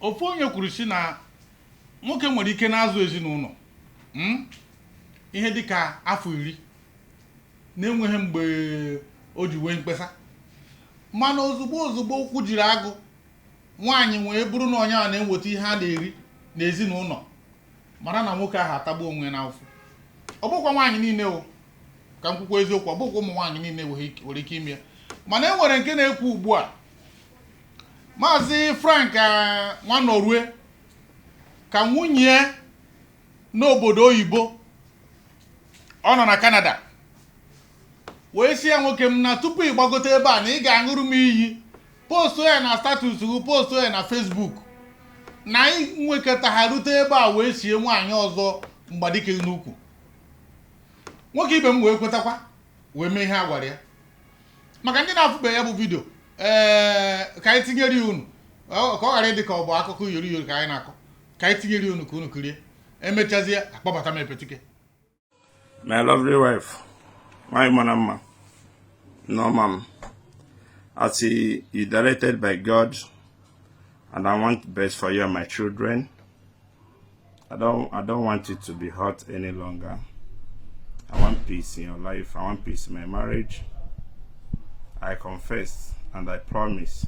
ofu onye kwuru si na nwoke nwere ike na-azụ ezinụlọ ihe dịka afọ 10 na-enweghị mgbe o ji wee mkpesa, mana ozugbo ụkwụ jiri agụ nwaanyị wee bụrụ na onye a na-enweta ihe a na-eri n'ezinụlọ mara na nwoke ahụ atagbu onwe n'afọ. Ọ bụkwa nwaanyị niile o, ka m kwukwa eziokwu, ọ bụkwa ụmụ nwaanyị niile nwere ike ime ya, mana e nwere nke na-ekwu ugbu a. Maazị Frank Nwanorue ka nwunye n'obodo oyibo, ọ nọ na Canada, wee si ya nwoke m na tupu ị gbagote ebe a na ị ga-aṅụrụ m iyi, postu ya na status gị, postu ya na Facebook, na ị nwekọta ha rute ebe a wee sie nwaanyị ọzọ mgbadike n'ukwu. Nwoke ibe m wee kwetakwa, wee mee ihe a gwara ya. Maka ndị na-afụbe ya bụ vidio, ka anyị tinyere unu ka ọ ghara ịdị ka ọ bụ akụkọ yori ka anyị na-akọ, ka anyị tinyere unu ka unu kirie, emechazie akpọbata m Epetike. My lovely wife, my mama, no ma'am. As you directed by God, and I want the best for you and my children. I don't want it to be hurt any longer. I want peace in your life. I want peace in my marriage. I confess and I promise,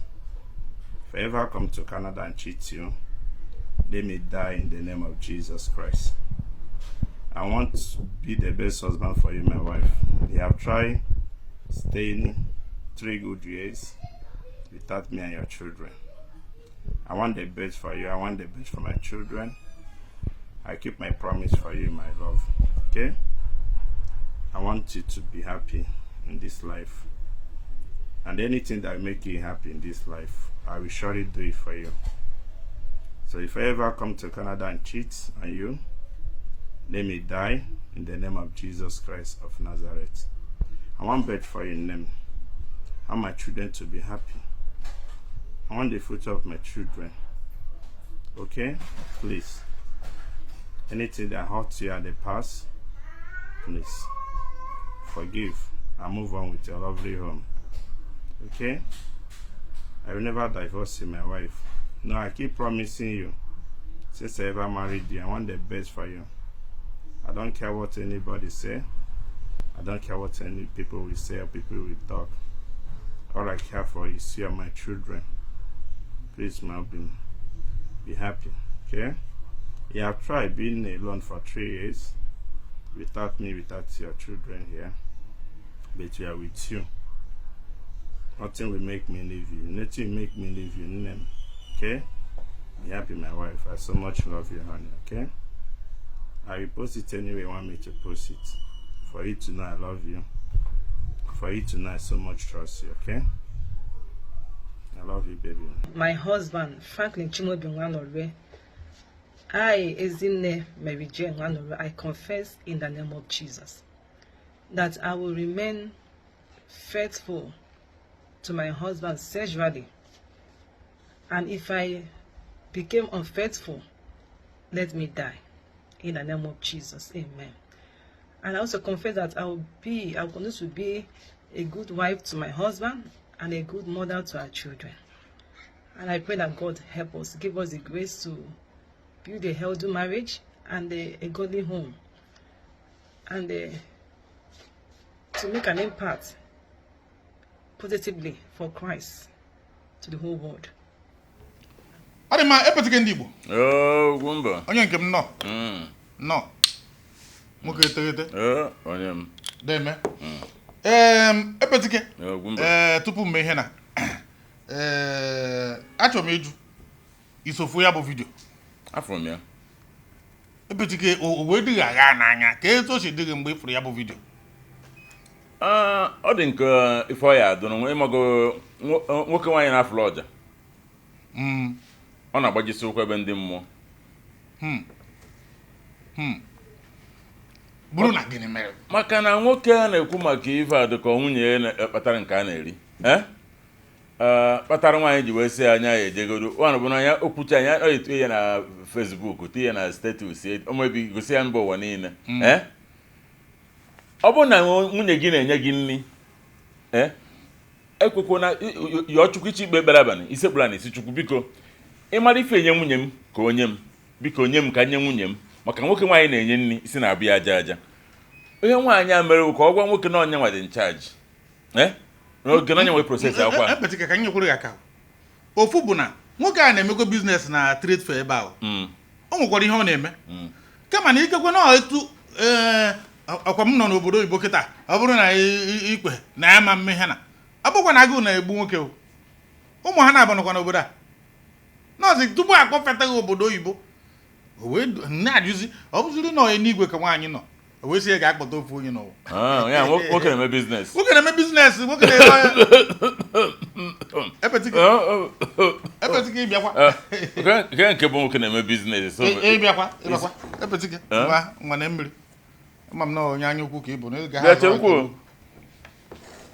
if I ever come to Canada and cheat you, let me die in the name of Jesus Christ. I want to be the best husband for you, my wife. You have tried staying 3 good years without me and your children. I want the best for you. I want the best for my children. I keep my promise for you, my love. Okay? I want you to be happy in this life. And anything that will make you happy in this life, I will surely do it for you. So if I ever come to Canada and cheat on you, let me die in the name of Jesus Christ of Nazareth. I want bed for your name. I want my children to be happy. I want the future of my children. Okay? Please. Anything that hurts you at the past, please forgive and move on with your lovely home. Okay? I will never divorce you, my wife. No, I keep promising you. Since I ever married you, I want the best for you. I don't care what anybody say. I don't care what any people will say or people will talk. All I care for is you and my children. Please, Melvin, be happy, okay? You have tried being alone for 3 years without me, without your children here, but we are with you. Nothing will make me leave you. Nothing will make me leave you, okay? Be happy, my wife. I so much love you, honey, okay? I will post it anyway you want me to post it. For you to know I love you. For you to know I so much trust you, okay? I love you, baby. My husband, Franklin Chimobi Nwanorue, I, Ezine Mary Jane Nwanorue, I confess in the name of Jesus that I will remain faithful to my husband sexually. And if I became unfaithful, let me die. In the name of Jesus, amen. And I also confess that I will continue to be a good wife to my husband and a good mother to our children. And I pray that God help us, give us the grace to build a healthy marriage and a godly home, and to make an impact positively for Christ to the whole world. Adịma Epetike ndị Igbo. Gwumba. Onye nke m nọ. Nọ. Nwoke eteghete. Onye m. Deme. Epetike. Gwumba. Tupu m mee ihe na. Achọrọ m ịjụ isofu ya bụ vidio. Afọ m ya. Epetike o wee dịghị agha n'anya ka etu o si dịghị mgbe ịfụrụ ya bụ vidio. Ọ dị nke ife ọ ya adụrụ nwe ịmago nwoke nwaanyị na-afụrụ ọja. Ọ na-agbajisi ụkwụ ebe ndị mmụọ. Bụrụ na gịnị mere? Maka na nwoke a na-ekwu maka ife a dịka nwunye kpatara nke a na-eri. Kpatara nwaanyị ji wee sị anya ya ejegodo. Nwaanyị bụ na anya okwucha anya ọ etinye ya na Facebook, tinye ya na status, omebi gosi ya mba ụwa niile. Ọ bụ na nwunye gị na-enye gị nri, ekwekwo na yọọ Chukwu iche ikpe ekpere abalị, isekpụla na isi Chukwu biko ịmara ife enye nwunye m ka onye m biko onye m ka nye nwunye m maka nwoke nwaanyị na-enye nri isi na-abịa aja aja onye nwaanyị a mere ka ọ gwa nwoke na onye nwa dị nchaji n'oge na onye nwe prosesi akwa epetika ka nye kwuru ya ka ofu bụ na nwoke a na-emekwa biznes na trade fair ebe ahụ o nwekwara ihe ọ na-eme kama na ikekwe na etu ọkwa m nọ n'obodo oyibo kịta ọ bụrụ na ikpe na ya ma mme ha na ọ bụkwa na agụụ na-egbu nwoke ụmụ ha na-abanụkwa n'obodo a nọọsị tupu akpọfeta gị obodo oyibo wee na-ajụzi ọ bụziri na n'igwe ka nwaanyị nọ o wee sị ya ga-akpọta ofu onye n'ụwa nwoke na-eme biznes nwoke na-eme biznes nwoke na-eme epetika ịbịakwa nke bụ nwoke na-eme biznes ịbịakwa epetika nwa na mmiri ama m na onye anya ukwu ka ị bụ na ị ga-ha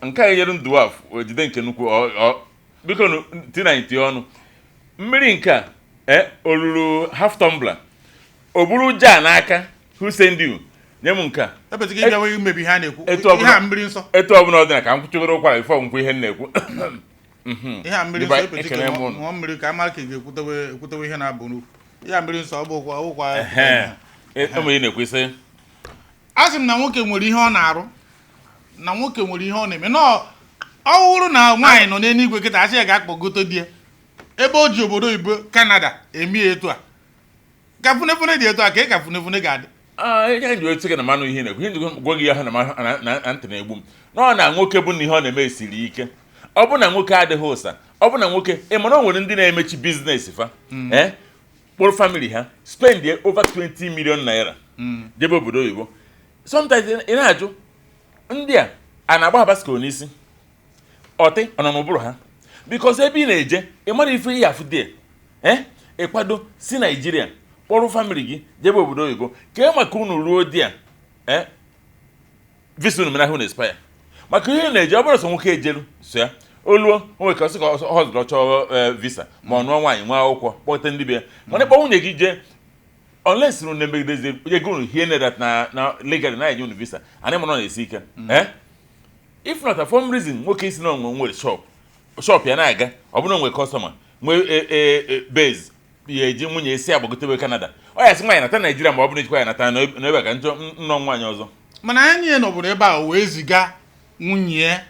nke a nyere ndụwaf ojide nke nnukwu biko ti na iti ọnụ mmiri nke a olulu half tumbler o buru ja n'aka who send you nye m nke a epetika ịbịawa imebi ha na-ekwu ihe a mmiri nsọ etu ọbụla ọ dị na ka m kwụchegoro ụkwara ifo nkwu ihe m na-ekwu ihe a mmiri nsọ epetika ṅụọ mmiri ka amara ka ị ga-ekwutewe ihe na-abụ n'ukwu ihe a mmiri nsọ ọ bụkwa enwe ihe na-ekwesị a sị m na nwoke nwere ihe ọ na-arụ na nwoke nwere ihe ọ na-eme ọ bụrụ na nwaanyị nọ n'eluigwe kịta asị ya ga-akpọgote di ya ebe o ji obodo oyibo Canada eme etu a ka funefune dị etu a ka ị ka funefune ga-adị ihe ji otu gị na mmanụ ihe na-ekwu ihe gwa gị ya ha na ntị na-egbu m nọ na nwoke bụ na ihe ọ na-eme siri ike ọ bụ na nwoke adịghị ụsa ọ bụ na nwoke ị mara o nwere ndị na-emechi biznes fa kpụrụ famili ha spend over 20 million naira jebe obodo oyibo sometimes ị na-ajụ ndị a na-agba ha basketball n'isi ọtị ọ nọ n'ụbụrụ ha because ebe ị na-eje ị mara ife ihe afụ dị ịkwado si Naijiria kpọrọ famili gị jebe obodo oyibo ka maka unu ruo di a visa unu mere ahụ na expire maka ihe na-eje ọ bụrụ sọ nwoke ejelu so ya oluo onwe ka ọsị ka ọ zụrụ chọọ visa ma ọ nụọ nwaanyị nwa akwụkwọ kpọta ndị be ya mana ịkpọ nwunye gị jee unless unu na-emegidezi ego unu hie nedat na legally na enye unu visa anyị mara na-esi ike if not for some reason nwoke isi na onwe nwere shop ya na-aga ọ bụrụ nwere customer nwee base ya eji nwunye esi agbagotebe Canada ọ ya sị nwaanyị nata Naijiria ma ọ bụrụ ejikwa ya nata n'ebe ka njọ nnọọ nwaanyị ọzọ mana anyị nye n'obodo ebe a wee ziga nwunye ya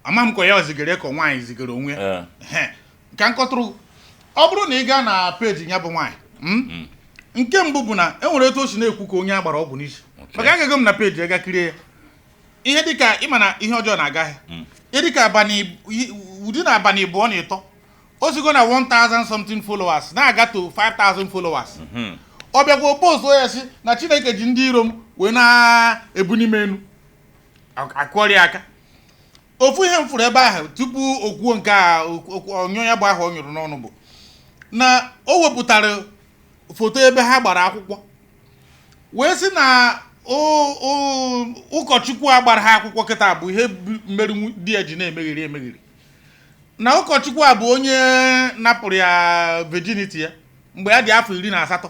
ama m ka ya zigara ka nwaanyị zigara onwe ya ka nkọtụrụ ọ bụrụ na ị gaa na peji ya bụ nwaanyị nke mbụ bụ na enwere etu o si na-ekwu ka onye agbara ọgwụ n'isi maka agaghị m na peji ga kirie ya ihe dịka ịma na ihe ọjọọ na-agaghị ihe dịka ụdị na abalị abụọ na ịtọ o sigo na 1000 something followers na-aga to 5000 followers ọ bịakwa post ya si na Chineke ji ndị iro m wee na-ebu n'ime enu akụọrịa aka ofu ihe m fụrụ ebe ahụ tupu okwuo nke a onyo ya bụ ahụ ọ nyụrụ n'ọnụ bụ na o wepụtara foto ebe ha gbara akwụkwọ wee sị na ụkọchukwu a gbara ha akwụkwọ kịta bụ ihe mmeri di ya ji na-emegheri na ụkọchukwu a bụ onye napụrụ ya virginity ya mgbe ya dị afọ 18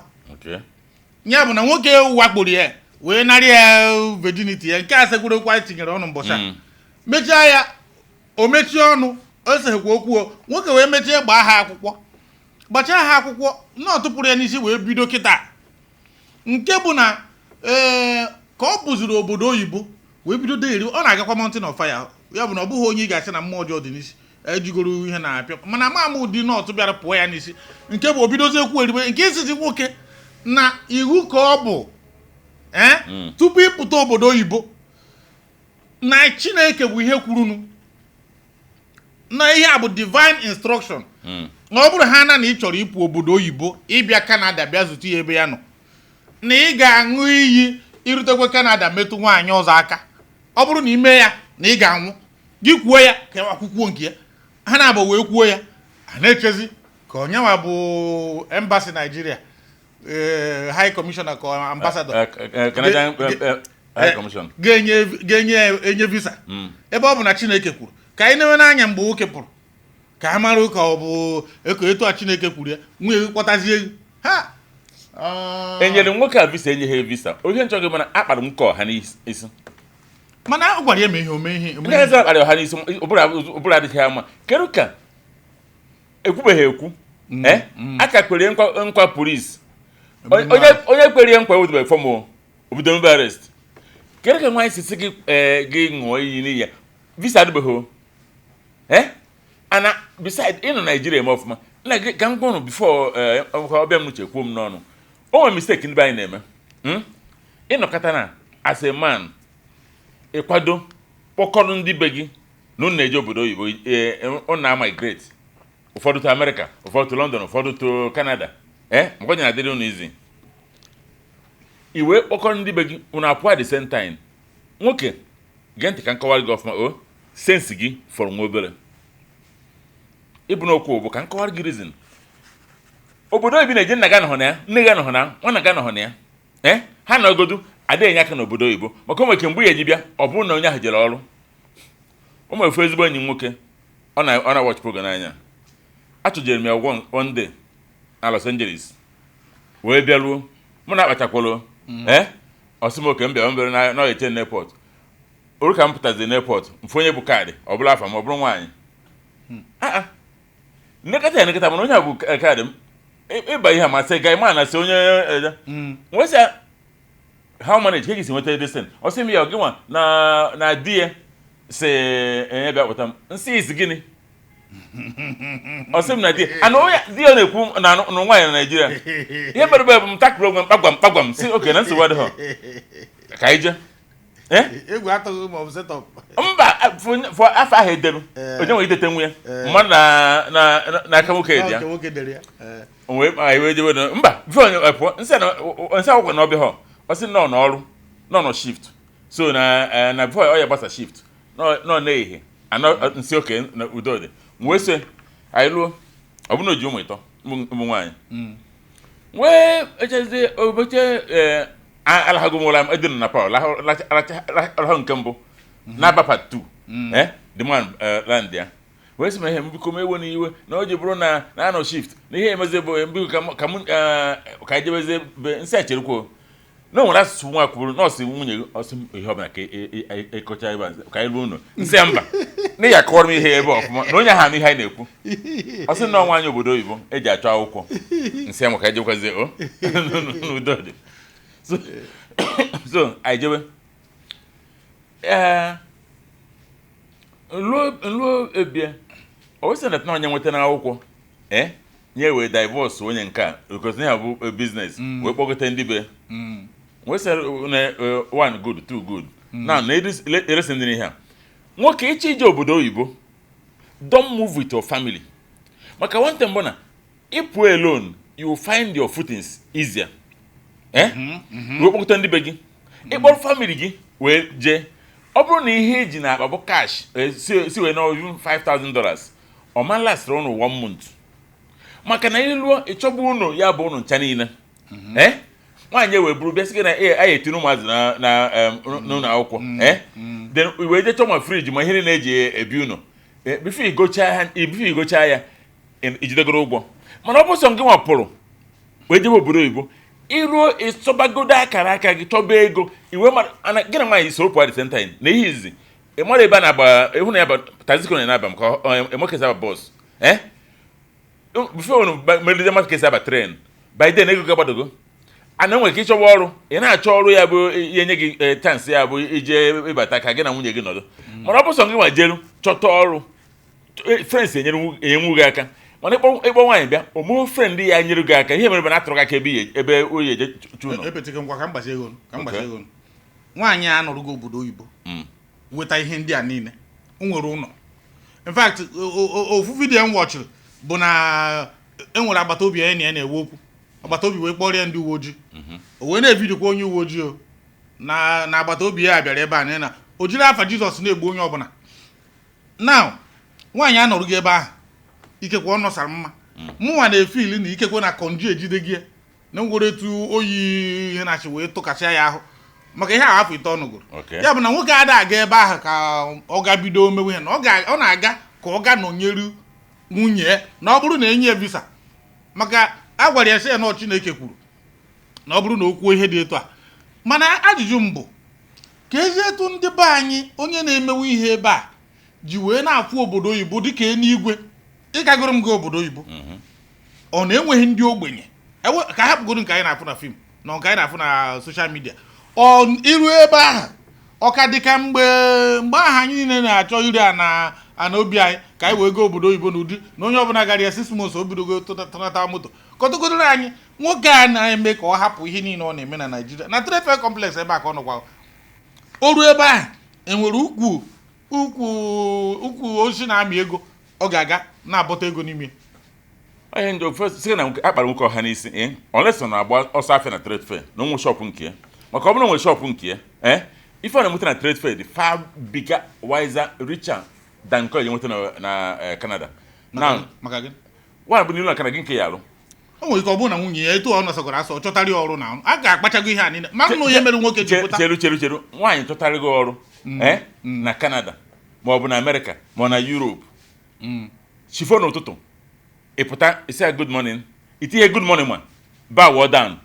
ya bụ na nwoke wakporo ya wee narị ya virginity ya nke a sekwurekwa tinyere ọnụ mbọcha mechaa ya o mechie ọnụ o seghekwa okwu nwoke wee mechie gbachaa ha akwụkwọ na ọ tụpụrụ ya n'isi wee bido kịta nke bụ na ka ọ bụziri obodo oyibo wee bido deeri ọ na-agakwa Mountain of Fire ya bụ na ọ bụghị onye ị ga-asị na mmụọ ọjọọ dị n'isi ejigoro ihe na-apịa mana ama ụdị nọọtụ bịara pụọ ya n'isi nke bụ obidozi ekwu eribe nke isizi nwoke na iwu ka ọ bụ tupu ịpụta obodo oyibo na Chineke bụ ihe kwurunu na ihe a bụ divine instruction na ọ bụrụ ha na ị chọrọ ịpụ obodo oyibo ịbịa Canada bịa zute ya ebe ya nọ na ị ga-aṅụ iyi irutekwe Canada metụ nwaanyị ọzọ aka ọ bụrụ na ime ya na ị ga-anwụ gị kwuo ya ka akwụkwọ nke ya ha na-abụ wee kwuo ya a na-echezi ka onyenwa bụ embassy Nigeria high commissioner ka ambassador Canadian high commission ga-enye visa ebe ọ bụ na Chineke kwuru ka anyị na-enwe n'anya mgbe nwoke pụrụ ka ha mara ka ọ bụ etu a Chineke kwuru ya nwee kpọtazie ha enyere nwoke a visa enyeghị visa oge nchọghị mana akpara m ka ọha n'isi mana ọ gwara ya ma ihe ome ihe akpara ọha n'isi ụbụrụ adịghị ama kedu ka ekwubeghị ekwu aka kwere nkwa police onye kwere nkwa obido form obido mbe arrest kere ka nwa sisi gị ṅụọ iyi n'iya visa adịbeghị ana beside ịnọ Nigeria eme ọfụma nna gị ka m gwa unu before ọbịa m nuche kwuo m n'ọnụ o nwere mistake ndị be anyị na-eme ịnọkọta na as a man ịkwado kpọkọrọ ndị be gị na unu na-eje obodo oyibo unu na-migrate ụfọdụ to America ụfọdụ to London ụfọdụ to Canada mgbe onye na-adịrị unu izi iwe kpọkọrọ ndị be gị unu apụ at the same time nwoke gee ntị ka nkọwara gị ọfụma o sensi gị fọrọ nwa obere ịbụ n'okwu bụ ka nkọwara gị reason obodo oyibo na-eje nna gị anọghọ na ya nne gị anọghọ na ya nwanna gị anọghọ na ya ha nọgodu ada enye aka n'obodo oyibo maka onwe ke mgbe ya eji bịa ọ bụrụ na onye ahụ jere ọrụ o nwere ofu ezigbo enyi m nwoke ọ na-watch program anya achọjere m ya one day na Los Angeles wee bịaruo mụ na akpachakwolo ọsị m oke m bịara na eche n'airport oru ka m pụtazi n'airport mfe onye bụ kaadị ọ bụla afa ma ọ bụrụ nwaanyị nnekọta ya nekọta mana onye a bụ kaadị m ịba ihe amasị ga ma na sị onye nwesị how manage ka esi nweta desen ọ sị m ya gị nwa na di ya si enye bịa kpọta m nsị isi gịnị ọ sị m na di ya na-ekwu na nwaanyị na Naịjirịa ihe mere bụ m takịrị ogwe mkpagwa m si oke na nsogbu adịghọ ka anyị jee mba afọ ahụ edelu onye nwere idete nwe ya mmadụ n'aka nwoke dị ya wee jewe mba pụọ nsị akwụkwọ na ọbịa ha ọ sị nọ n'ọrụ nọ nọ shift so na before ọ ya gbasa shift nọ na-ehe nsị oke na udo dị wee so anyị lụọ ọ bụ na oji ụmụ ịtọ ụmụ nwaanyị wee echezie obeche alahago m ụla m edina na paul alahụ nke mbụ na-aba part 2 the man land ya wee sị m ihe mbiko m ewe n'iwe na o ji bụrụ na anọ shift na ihe emezi bụ mbiko ka anyị jebeze nsị echerekwuo na o nwere asụsụ nwa kwuru nọọsụ nwunye gị ọsị m ihe ọbụla ka ekọcha ebe ka anyị ruo ụlọ nsị ya mba na ya akọrọ m ihe ebe ọfụma na onye ha m ihe anyị na-ekwu ọsị na ọnwa anyị obodo oyibo eji achọ akwụkwọ nsị ya maka anyị jekwazie n'udo dị so anyị jebe nluo ebie o wesị na onye nweta na akwụkwọ nye wee divorce onye nke a because ya bụ business wee kpọkọta ndị be wee sị one good two good now na eresi ndị ihe a nwoke ịchọ ije obodo oyibo don't move with your family maka one thing bụ na ịpụ alone you will find your footings easier wee kpọkọta ndị be gị ịkpọrọ family gị wee jee ọ bụrụ na ihe eji na akpa bụ cash si wee na $5,000 ọ ma lastịrị ụnụ 1 month maka na ịlụọ ịchọgbu ụnụ ya bụ ụnụ ncha niile nwaanyị wee bụrụ bịa sị gị na anyị etinye ụmụazị n'ụlọ akwụkwọ then wee jee chọọ ma friji ma ihe na-eji ebi ụnụ bifo igochaa ya ijidegoro ụgwọ mana ọ bụ sọ gị nwapụrụ wee jebe obodo oyibo iruo ịchọbagodo akara aka gị chọba ego iwe gị na nwaanyị soro pụọ the time na ihe izi ị mara ebe a na-agba ịhụ na ya taziko na-aba m ka emekesa aba bọs bifo unu melide mmadụ kesi aba tren by then ego gagbadogo ana nwere ka ịchọwa ọrụ ị na-achọ ọrụ ya bụ ihe nye gị chansị ya bụ ije ịbata ka gị na nwunye gị nọdụ mana ọ bụ sọ gị nwa jeru chọta ọrụ frens enyenwu gị aka mana ịkpọ nwaanyị bịa omume frend ya nyere gị aka ihe mere na atụrụ gị aka ebe oyi eje chuno nwaanyị a nọrụgo obodo oyibo weta ihe ndị a niile o nwere ụlọ in fact ofu vidiyo m wọchịrị bụ na enwere agbata obi ya na-ewe okwu agbata obi wee kpọrọ ya ndị uwe ojii o wee na-evidikwa onye uwe ojii na agbata obi ya bịara ebe a na o jiri afa Jizọs na-egbu onye ọbụla now nwaanyị a nọrụgo ebe ahụ ikekwe ọ nọsara mma mụnwa na-efili na ikekwe na konji ejide gị na ngwere etu oyi ihe na-achị wee tụkasịa ya ahụ maka ihe ahụ afọ ite ọnụgoro ya bụ na nwoke ada aga ebe ahụ ka ọ ga bido mewe ihe na ọ na-aga ka ọ ga nọnyere nwunye na ọ bụrụ na enye visa maka a gwara ya sị ya na Chineke kwuru na ọ bụrụ na o kwuo ihe dị etu a mana ajụjụ m bụ ka ezi etu ndị be anyị onye na-emewe ihe ebe a ji wee na-afụ obodo oyibo dịka eluigwe ịkagoro m gị obodo oyibo ọ na-enweghị ndị ogbenye ka ha bụgodo nke anyị na-afụ na fim na nke anyị na-afụ na soshal midia ọ iru ebe ahụ ọka dịka mgbe ahụ anyị niile na-achọ iri ana obi anyị ka anyị wee go obodo oyibo n'ụdị na onye ọbụla gara ya 6 months o bidogo tọnata moto kọtụgodoro anyị nwoke a na-eme ka ọ hapụ ihe niile ọ na-eme na Naịjirịa na Trade Fair Complex ebe a ka ọ nọkwa o ruo ebe ahụ enwere ukwu osisi na-amị ego ọ ga-aga na-abọta ego n'ime onye ndị ofe sị na akpara nwoke ọha n'isi olesa na-agba ọsọ afịa na Trade Fair na onwe shọpụ nke ya maka ọ bụrụ nwere shọpụ nke ya ife ọ na-enweta na Trade Fair dị far bigger, wiser, richer than nke ọ ga-enweta na Canada. Maka gị nwaanyị bụ n'ilu na Canada gị nke ya alụ o nwere ike ọ bụrụ na nwunye ya etu ọ nọsọgoro asọ chọtarị ọrụ na a ga-akpachago ihe a niile maka na onye mere nwoke ji pụta cheru nwaanyị chọtarị gị ọrụ na Canada ma ọ bụ na America ma ọ na Europe chifo n'ụtụtụ ịpụta isi ya good morning itinye good morning ma ba wọ down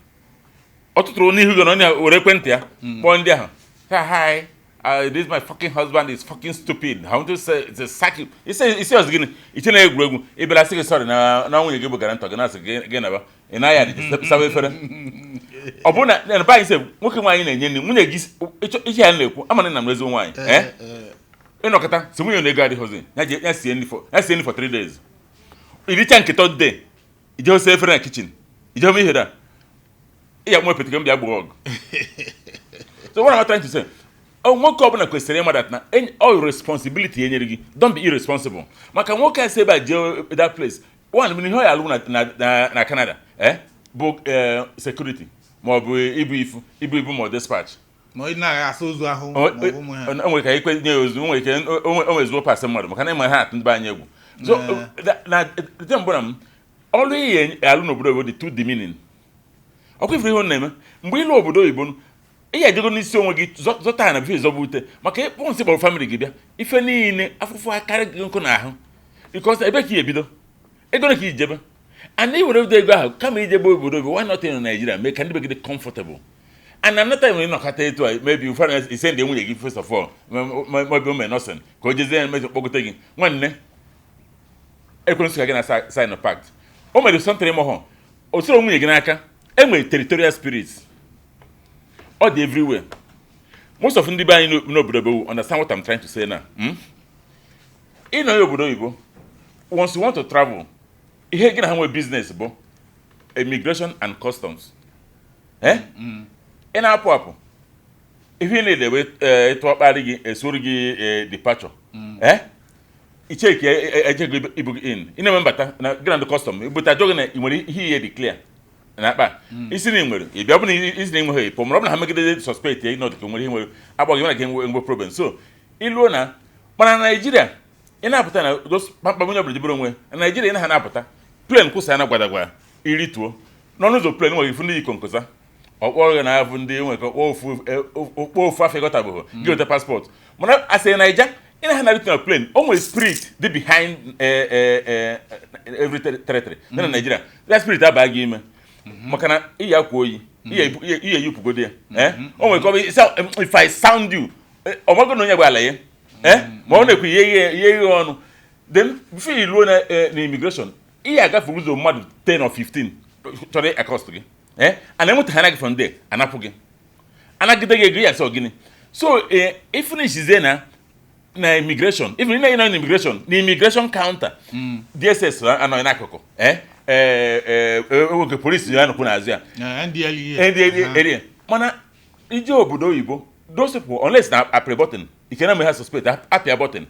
ọ tụtụrụ n'ihu gị na onye were ekwentị ya kpọọ ndị ahụ hi this my fucking husband is fucking stupid. I want to say it's a sack. He says again, it's an egg. If I say sorry, now when you give a guarantee, again, and I had it. For Obuna, and by say, what am I in? When you give I'm an reason why. You know, Kata, so we only got the hosing. That's the for 3 days. If you can't get all day, you just say for a kitchen. You don't hear that. You have more particular be a blog. So what am I trying to say? Oh, nwoke ọbụla kwesịrị ịma that na all responsibility enyere gị, don't be irresponsible. Maka nwoke a say by that place, one when ihe ya alụ na Canada, bụ security, ma ọ bụ ibu ma dispatch. Ma ị na-asa ozu ahụ onwe ka ikwe nye ozu, onwe ka onwe zuo pasị mmadụ, maka na ịma ha atụ ndị anyị egwu. So na the mbụ na m, ọlụ ihe alụ n'obodo oyibo dị too demeaning. Ọkwa ifere ihe ọ na-eme, mgbe ịlụ obodo oyibo ihe ejego n'isi onwe gị zọta na bife zọba ute maka ịkpọ nsị kpọrọ family gị bịa ife niile afụfụ akarị gị nkụ n'ahụ because ebe ka ebido ego na ka ijebe and iwere ụdọ ego ahụ kama ijebe obodo obodo why not in Nigeria mee ka ndị be gị dị comfortable and anata nwere ịnọkọta etu a maybe ụfọdụ ise ndị nwunye gị first of all maọbụ ome nọsịn ka o jezie ya mezi kpọgote gị nwanne ekwensu ka gị na sign of pact o mere something ịmọhọ o soro nwunye gị n'aka enwere territorial spirits. All the everywhere. Most of the people know understand what I'm trying to say now. In Nollywood, once you want to travel, you can have a business, immigration and customs. In our pop, if you need a way to a departure, you check in. You remember that grand custom, but I don't hear declare. Na isi ni nwere ị bịa bụ na isi ni nwere pọ mọrọ na ha megide suspect ya not ka nwere ihe nwere agbaghị na ka nwere problem so iluo na mana na Nigeria ị na-apụta na those pampa onye bụrụ onwe na Nigeria ị na-apụta plane kwụsa na gwadagwa iri tuo n'ọnụ ụzọ plane nwere ifu ndị ikonkoza ọkpọrọ na avụ ndị nwere ka ofu afọ gotabụ gị weta passport mana asị Nigeria ị na-ha na plane o nwere spirit dị behind every territory na Nigeria that spirit abaghị ime maka na iya kwa oyi iya yupugode ya o nwere ko if I sound you o mago no nya gba alaye ma o na-ekwu ihe ọnụ then before you loan na immigration iya ga for uzo mmadụ 10 or 15 chọrọ accost gị and then ha na from there anapụ gị anagide gị ya so gịnị so if finish is na immigration even na immigration the immigration counter DSS anọ n'akụkụ oge police ya nọkwu n'azụ ya NDLEA mana ije obodo oyibo those people unless na apre button ikena me ha suspect apia button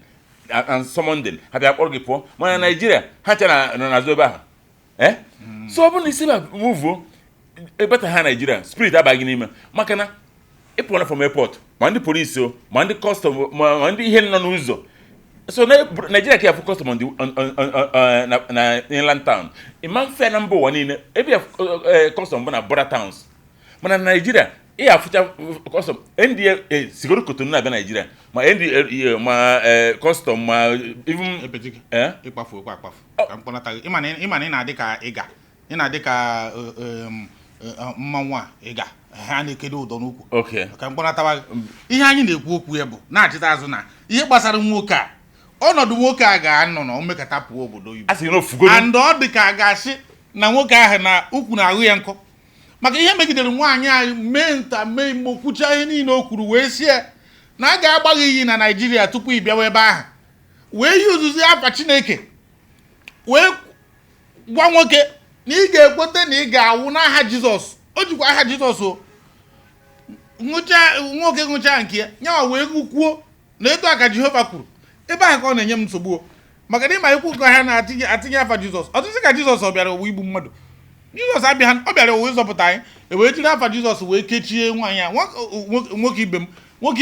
and summon them apia kpọrọ gị pụọ mana Nigeria ha cha na n'azụ ebe ahụ so ọ bụ na isi ba move ebeta ha Nigeria spirit abaghị n'ime maka na ịpụ na from airport ma ndị police o ma ndị custom ma ndị ihe nọ n'ụzọ so Nigeria can focus on the inland town. Imam fair number one in every custom na border towns. But Nigeria, custom India siguro kutunu na Nigeria. Ma India ma custom ma even ikpafu. Kampona ta imane na dịka ịga. Ị na dịka mmanwa ịga. Ha na-ekedo ụdọ n'ukwu. Okay. Kampona ta ihe anyị na-ekwu okwu ebe na-achịta azụ na ihe gbasara nwoke a ọnọdụ nwoke a ga-anọ na omekata pụọ obodo Igbo and ọ dị ka a ga-asị na nwoke ahụ na ukwu na ahụ ya nkọ maka ihe megidere nwaanyị anyị mee nta mee imo kwucha ihe niile o kwuru wee sie na a ga-agbaghị iyi na Naịjirịa tupu ị bịawa ebe ahụ wee yi uzuzi afa Chineke wee gwa nwoke na ị ga-ekwete na ị ga-awụ n'aha Jizọs o jikwa aha Jizọs o nwoke nwụcha nke ya nyawa wee kwuo na etu aka Jehova kwuru ebe ahụ ka ọ na-enye m nsogbu maka na ịma ikwu ụkọ ha na-atinye afa Jizọs ọtụtụ ka Jizọs ọ bịara ụwa igbu mmadụ Jizọs abịa ọ bịara ụwa ịzọpụta anyị wee jiri afa Jizọs wee kechie nwaanyị a nwoke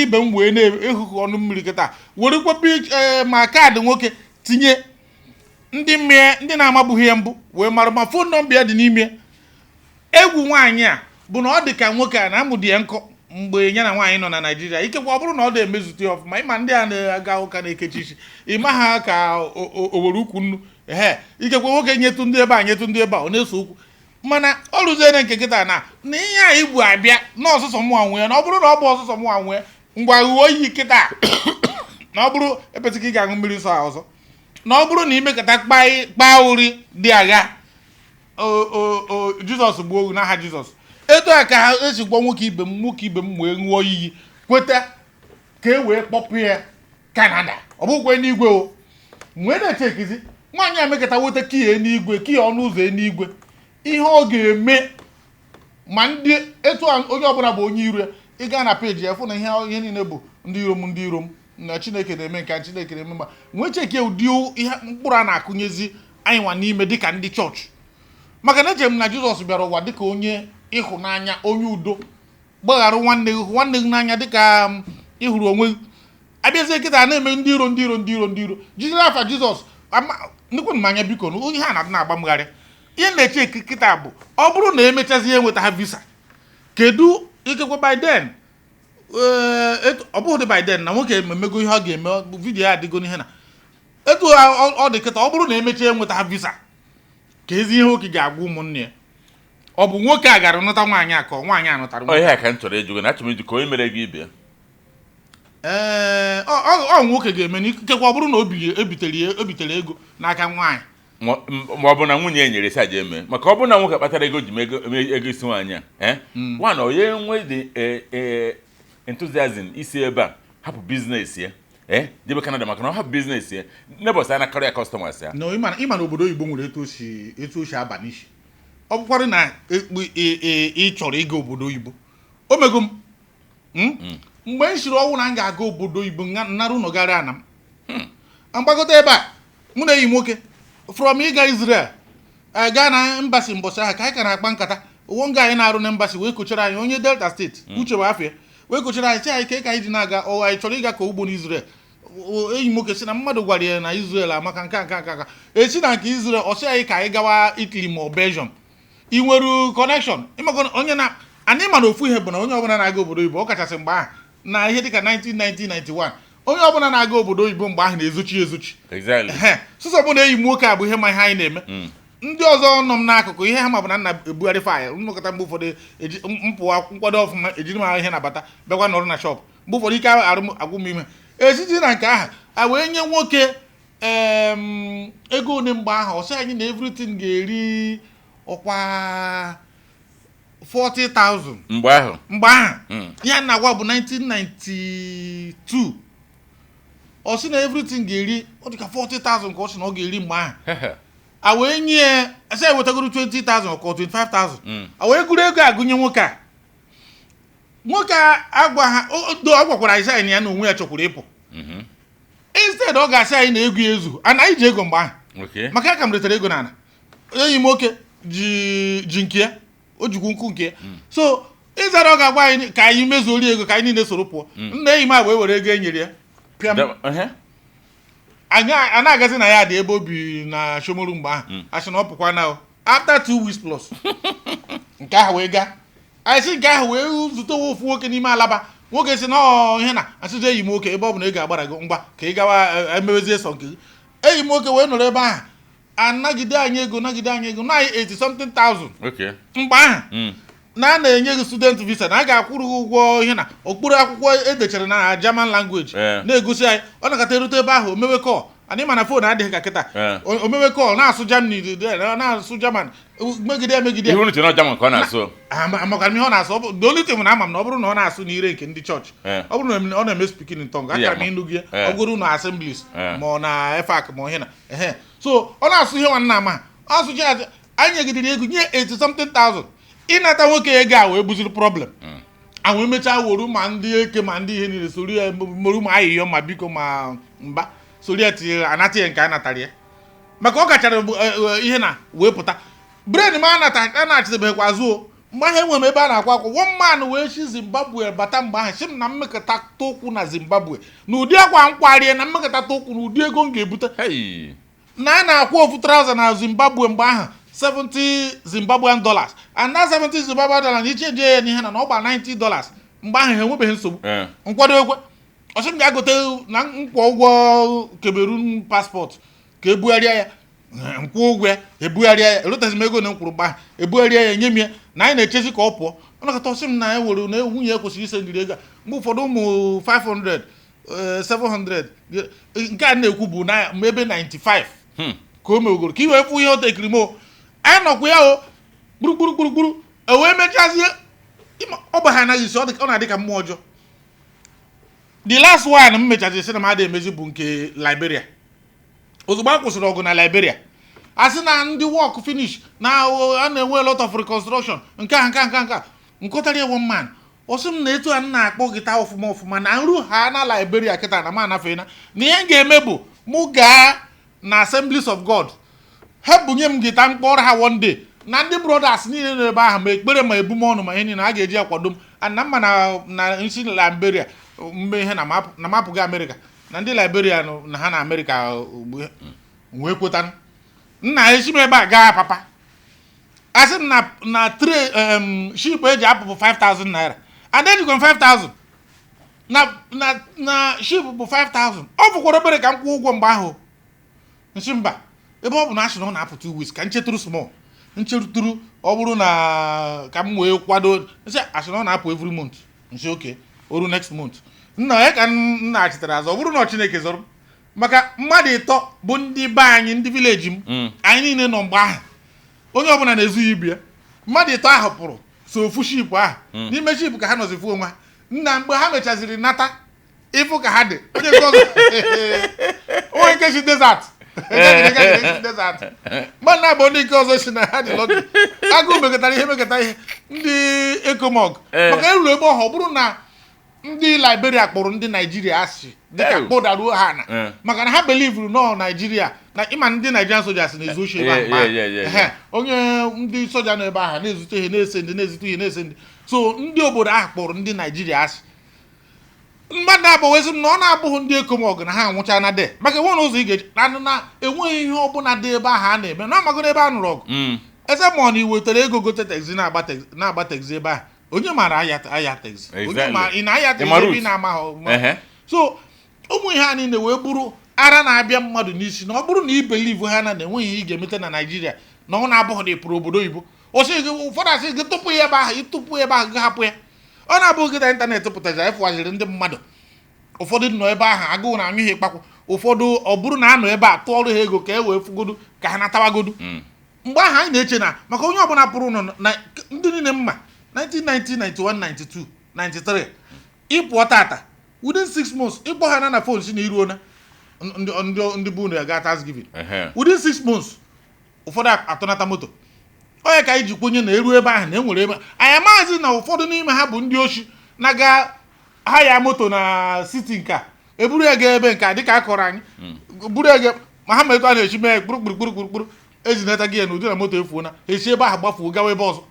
ibe m wee na-ehukọ ọnụ mmiri kịta were kwepụ ma kaadị nwoke tinye ndị na-amabụghị ya mbụ wee mara ma fon nọmba ya dị n'ime egwu nwaanyị a bụ na ọ dị ka nwoke a na-amụdị ya nkọ mgbe ya na nwaanyị nọ na Naịjirịa ikekwa ọ bụrụ na ọ na-emezute ọfụma ịma ndị a na-aga ụka na-ekechi isi ịma ha ka owere ukwu nnu ikekwe nwoke nyetụ ndị ebe a nyetụ ndị ebe a ọ na-eso okwu mana ọ rụziere nke kịta na ihe a igbu abịa na ọsụsọ mụnwa nwee na ọ bụrụ na ọ bụ ọsụsọ mụnwa nwee ngwa ghuo iyi kịta na ọ bụrụ epetịka ị ga-aṅụ mmiri nsọ ọzọ na ọ bụrụ na imekọta kpaa uri dị agha Jizọs gbuo ogu n'aha Jizọs etu a ka ha esi gwa nwoke ibe m wee ṅụọ iyi kweta ka e wee kpọpụ ya Kanada ọ bụkwa n'igwe o wee na-echekizi nwaanyị emekọta weta kiya n'igwe kiya ọnụ ụzọ n'igwe ihe ọ ga-eme ma ndị etu onye ọbụla bụ onye iro ị gaa na peji ya fụ na ihe niile bụ ndị iro m na Chineke na-eme nke Chineke na-eme mgba nwee cheke ụdị ihe mkpụrụ a na-akụnyezi anyị nwa n'ime dịka ndị chọọchị maka na eche m na Jizọs bịara ụwa dịka onye ịhụnanya onye udo gbaghara nwanne gị n'anya dịka ịhụrụ onwe gị abịazie kịta na-eme ndị iro jiri afa Jizọs nnukwu mmanya biko na ihe a na-agba mgharị ihe na-eche kịta bụ ọ bụrụ na emechazie enweta ha visa kedu ikekwe Biden ọ bụghị Biden na nwoke emego ihe ọ ga-eme vidiyo ya adịgo n'ihe na etu ọ dị kịta ọ bụrụ na emechaa enweta ha visa ka ezi ihe nwoke ga-agwa ụmụnne ya ọ bụ nwoke a gara nụta nwaanyị a ka nwaanyị a nụtara ihe a ka m chọrọ ịjụ gị na achọrọ m ịjụ ka onye mere gị ibe ọ nwoke ga-eme n'ikekwe ọ bụrụ na o bitere ego n'aka nwaanyị ma ọ bụ na nwunye ya nyere si aja eme maka ọ bụrụ na nwoke kpatara ego ji ego isi nwaanyị a nwa na onye nwe dị enthusiasm isi ebe a hapụ biznes ya jebe Canada maka na ọ hapụ biznes ya nebọs a na-akarị ya customers ya ịma na obodo oyibo nwere etu o si aba n'isi ọ bụkwara na ị chọrọ ịga obodo oyibo o mego m mgbe m siri ọnwụ na m ga-aga obodo oyibo nara ụlọ gara ana m mgbagota ebe a mụ na enyi nwoke from ịga Israel gaa na mbasi mbọchị ahụ ka anyị ka na-akpa nkata ụwọ nga anyị na-arụ na mbasi wee kochara anyị onye Delta steeti uche bụ afịa wee kochara anyị si anyị ka anyị ji na-aga anyị chọrọ ịga ka ugbo n'Israel enyi nwoke si na mmadụ gwara ya na Israel amaka nka esi na nke Israel ọ sị anyị ka anyị gawa Italy ma Belgium ị nwere connection ịmaka onye na anyị ma na ofu ihe bụ na onye ọbụla na-aga obodo oyibo ọ kachasị mgbe ahụ na ihe dịka 1991 onye ọbụla na-aga obodo oyibo mgbe ahụ na-ezochi sọsọ bụ na enyi m nwoke a bụ ihe ma ihe anyị na-eme ndị ọzọ nọ m n'akụkụ ihe ha ma bụ na nna ebugharị faịl nnọkọta mgbe ụfọdụ mpụwa nkwado ọfụma ejiri m ihe nabata bịakwa nọrụ na shọp mgbe ụfọdụ ike agwụ m ime esiti na nke ahụ a wee nye nwoke ego one mgbe ahụ ọsị anyị na everything ga-eri ọkwa 40,000 mgbe ahụ ya na-agwa bụ 1992 ọ sị na everything ga-eri ọ dịka 40,000 ka ọ sị na ọ ga-eri mgbe ahụ a wee nye ya asa ewetagoro 20,000 ka 25,000 a wee gụrụ ego agụnye nwoke a agwa ha ọ gwakwara anyị ya na onwe ya chọkwara ịpụ instead ọ ga-asị anyị na ego ya ezu anyị ji ego mgbe ahụ maka ya ka m retara ego n'ala enyi m nwoke ji nke ya o jikwu nkụ nke ya so ịzara ọ ga-agwa anyị ka anyị mezuori ego ka anyị niile soro pụọ nna enyi m a wee were ego e nyere ya pịa anyị a na-agazi na ya dị ebe obi na Shomoru mgbe ahụ asị na ọ pụkwa na after 2 weeks plus nke ahụ wee gaa anyị si nke ahụ wee zute ofu nwoke n'ime Alaba nwoke si na ihe na asịzi enyi m nwoke ebe ọ bụ na ị ga-agbara gị ngwa ka ị gawa emewezie sọ nke gị enyi m nwoke wee nọrọ ebe ahụ anagide anyị ego na anyị 80-something thousand mgbe ahụ na a na-enye gị student visa na a ga-akwụrụ gị ụgwọ ihe na okpuru akwụkwọ edechara na German language na-egosi anyị ọ nakọta erute ebe ahụ o mewe kọọ ani mana phone adịghị ka kịta omewe call na-asụ Germany na-asụ German megide ihu n'uche na German ka ọ na-asụ amaka m ihe ọ na-asụ the only thing na ama m na ọ bụrụ na ọ na-asụ n'ire nke ndị chọọchị ọ bụrụ na ọ na-eme speaking in tongue aka m ịnụ gị ọ bụrụ na assemblies ma ọ na EFAC ma ihe na so ọ na-asụ ihe nwanne ama asụchi anyị nyegidere ego nye 80-something,000 ịnata nwoke ego a wee bụziri problem a wee mechaa woru ma ndị eke ma ndị ihe niile sori ya moru ma ahịhịọ ma biko ma mba sori ya tinyere anata ya nke a natara ya maka ọ kachara ihe na wee pụta brain ma a na-achịtebeghịkwa azụ mgbe ahụ enwere m ebe a na-akwa akwụ one man wee chi Zimbabwe bata mgbe ahụ si m na mmekọta ụkwụ na Zimbabwe na ụdị akwa nkwarie na mmekọta ụkwụ na ụdị ego m ga-ebute na a na-akwụ ofu trouser na Zimbabwe mgbe ahụ $70 Zimbabwean dollars and that $70 Zimbabwean dollars na iche je ya n'ihe na ọ gba $90 mgbe ahụ ha enwebeghị nsogbu nkwado ekwe ọsị m ga-agote na nkwa ụgwọ Cameroon passport ka ebugharịa ya nkwụ ụgwọ ya ebugharịa ya erotezi m ego na nkwụrụ mgbe ahụ ebugharịa ya nye m ya na anyị na-echezi ka ọ pụọ ọ nakọta ọsị m na ya were na nwunye ya kwesịrị ise ndiri ego mgbe ụfọdụ ụmụ 500 700 nke a na-ekwu bụ na ebe 95 ka o mewogoro ka i wee fụ ihe o tekiri m anyị nọkwa ya o gburugburu wee mechazie ọ bụ ha anaghị isi ọ na-adị ka mmụọ ọjọọ the last one m mechazi sị na m adịghị emezi bụ nke Liberia ozugbo a kwụsịrị ọgụ na Liberia a sị na ndị work finish na a na-enwe a lot of reconstruction nke nkọtara ya one man ọ sị m na etu a na-akpọ gịta ọfụma na nru ha na Liberia kịta na m anafeena na ihe m ga-eme bụ mụ gaa na Assemblies of God ha bunye m gịta mkpọrọ ha one day na ndị brothers niile n'ebe ahụ ma ekpere ma ebumọnụ ma ihe niile a ga-eji akwado m na mma na nsi Liberia mgbe ihe na m apụghị Amerịka na ndị Liberia na ha na Amerịka wee kweta nna esi m ebe a gaa papa asị m na ship eji apụ bụ 5,000 naira and then you go 5,000 na ship bụ 5,000 ọ bụkwara obere ka m kwụọ ụgwọ mgbe ahụ nsi mba ebe ọ bụ na asị na ọ na-apụ 2 weeks ka nchetụrụ small ncheruturu ọ bụrụ na ka m wee kwado nsị asị na ọ na-apụ every month nsi oke oru next month nna ya ka nna achịtara azọ ọ bụrụ na Chineke zọrọ maka mmadụ ịtọ bụ ndị be anyị ndị vileji m anyị niile nọ mgbe ahụ onye ọbụla na-ezughị ibe ya mmadụ ịtọ ahụ pụrụ so ofu ship ahụ n'ime ship ka ha nọzifu onwe ha nna mgbe ha mechaziri nata ịfụ ka ha dị onye nke ọzọ onye nke si desert mmadụ na-abụ ndị nke ọzọ si na ha dị lọdụ agụụ mekọtara ihe ndị ekomog maka eruru ebe ọha ọ bụrụ na ndị Liberia kpọrọ ndị Naijiria asị dịka kpọdaruo ha na maka na ha belivuru nọ Naijiria na ịma ndị Nigerian soldiers na-ezu oche ebe ahụ onye ndị soja nọ ebe ahụ na-ezute ihe na-ese ndị na-ezute ihe na-ese ndị so ndị obodo ahụ kpọrọ ndị Naijiria asị mmadụ abụwezi m na ọ na-abụghị ndị ekomọgụ na ha anwụcha na de maka enwe ụzọ ị ga-eji na enweghị ihe ọbụla dị ebe ahụ a na-eme na amagodo ebe a nụrụ ọgụ eze ma ọ na iwetara ego gote tegzi na-agba tegzi ebe ahụ onye maara aya tegzi onye ma ị na-aya tegzi ebe ị na-amaghị so ụmụ ihe a niile wee bụrụ ara na-abịa mmadụ n'isi na ọ bụrụ na i believe ha na enweghị ihe ị ga-emete na Naijiria na ọ na-abụghị na ịpụrụ obodo oyibo ụfọdụ asị gị tụpụ ya ebe ahụ ịtụpụ ebe ahụ gị hapụ ya ọ na-abụghị gị na ịntanetị pụtara ịfụghaziri ndị mmadụ ụfọdụ nọ ebe ahụ agụụ na anyụghị ịkpakwụ ụfọdụ ọ bụrụ na anọ ebe a tụọrụ ha ego ka e wee fụgodu ka ha natawagodu mgbe ahụ anyị na-eche na maka onye ọbụla pụrụ nọ na ndị niile mma 1990 91 92 93 ịpụọ tata within 6 months ịkpọ ha na phone si na iruo na ndị bụ na ya ga Thanksgiving within 6 months ụfọdụ atụnata moto onye ka anyị ji kwenye na eru ebe ahụ na enwere ebe anyị amaghịzi na ụfọdụ n'ime ha bụ ndị ochi na-aga ha ya moto na siti nke a eburu ego ebe nke a dịka akọrọ anyị buru ego ma ha metụ a na-echi mee kpụrụkpụrụkpụrụkpụrụ ezineta gị ya na ụdị na moto efuo na esi ebe ahụ gbafuo gawa ebe ọzọ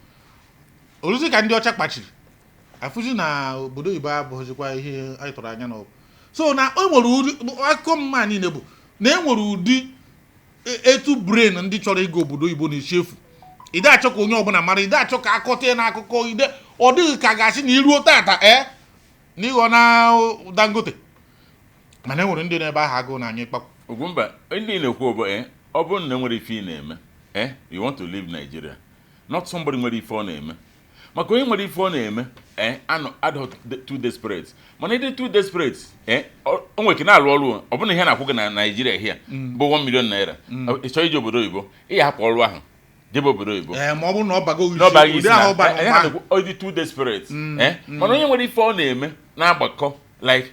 oluzi ka ndị ọcha kpachiri afụzi na obodo oyibo abụghịzikwa ihe anyị tụrụ anya na ọbụ so na o nwere ụdị akụkọ mma niile bụ na e nwere ụdị etu brain ndị chọrọ ịga obodo oyibo na-esi efu ide achọ ka onye ọbụla mara ide achọ ka akọta na akụkọ ide ọ dịghị ka ga-asị na iruo tata n'ịghọ na Dangote mana e nwere ndị n'ebe ahụ agụụ na anyị ịkpakwu Ugwumba ndị na-ekwu ọ bụrụ na enwere ife ị na-eme you want to leave Nigeria not somebody nwere ife ọ na-eme maka onye nwere ife ọ na-eme adụ too desperate mana ịdị too desperate o nwere ike na-alụ ọrụ ọ bụrụ na ihe na-akwụ gị na Nigeria here bụ 1 million naira ịchọ ije obodo oyibo ị ya hapụ ọrụ ahụ jebe obodo oyibo ma ọ bụrụ na ọ bago ụdị ahụ ọ dị too desperate mana onye nwere ife ọ na-eme na-agbakọ like